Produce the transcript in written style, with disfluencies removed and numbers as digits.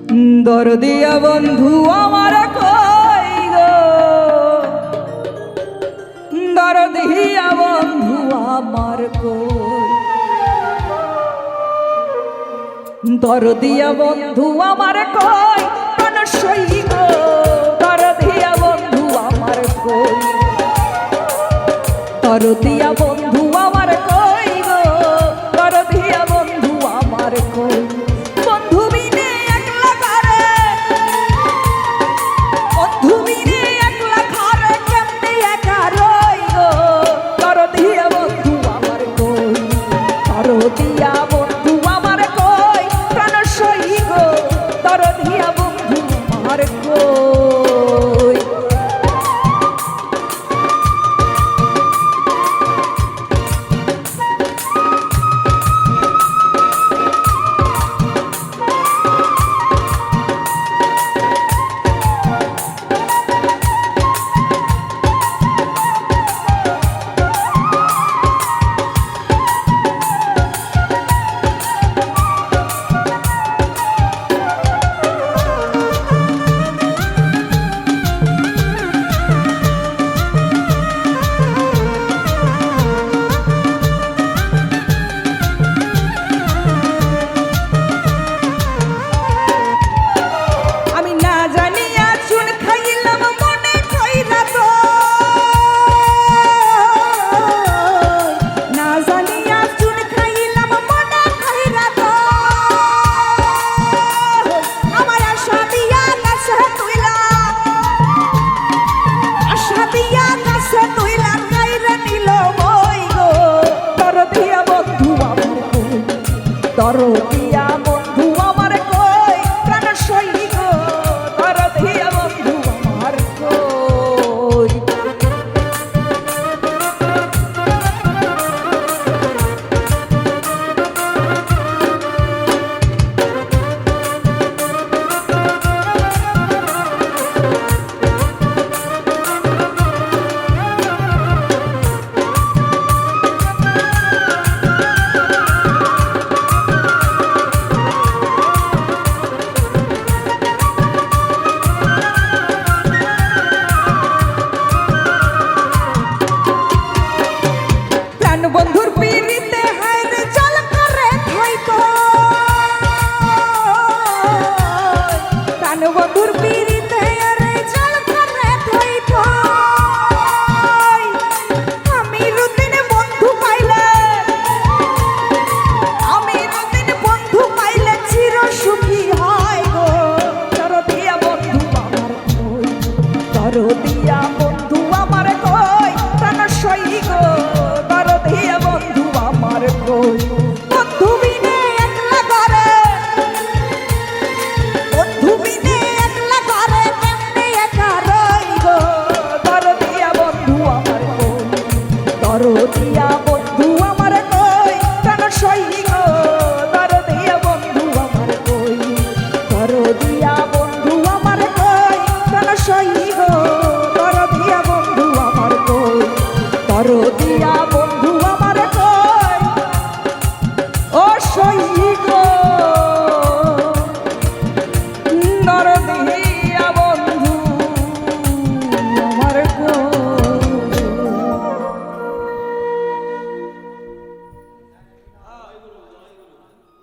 দরদিয়া বন্ধু আমার কই গো, দরদিয়া বন্ধু আমার কই, দরদিয়া বন্ধু আমার কই, প্রাণসই গো দরদিয়া বন্ধু আমার কই, দরদিয়া বন্ধু আমার কই গো, দরদিয়া বন্ধু আমার কই। বন্ধু বিনে একলা ঘরে, বন্ধু বিনে একলা ঘরে কেমনে একা রই গো, দরদিয়া বন্ধু আমার কই, দরদিয়া বন্ধু আমার কই, প্রাণসই গো দরদিয়া বন্ধু আমার কই। দরদিয়া বন্ধু আমার কই, প্রাণসই গো দরদিয়া বন্ধু আমার কই। বন্ধুর পিড়িতে হায়রে জল করে থাইকো, প্রাণ বন্ধুর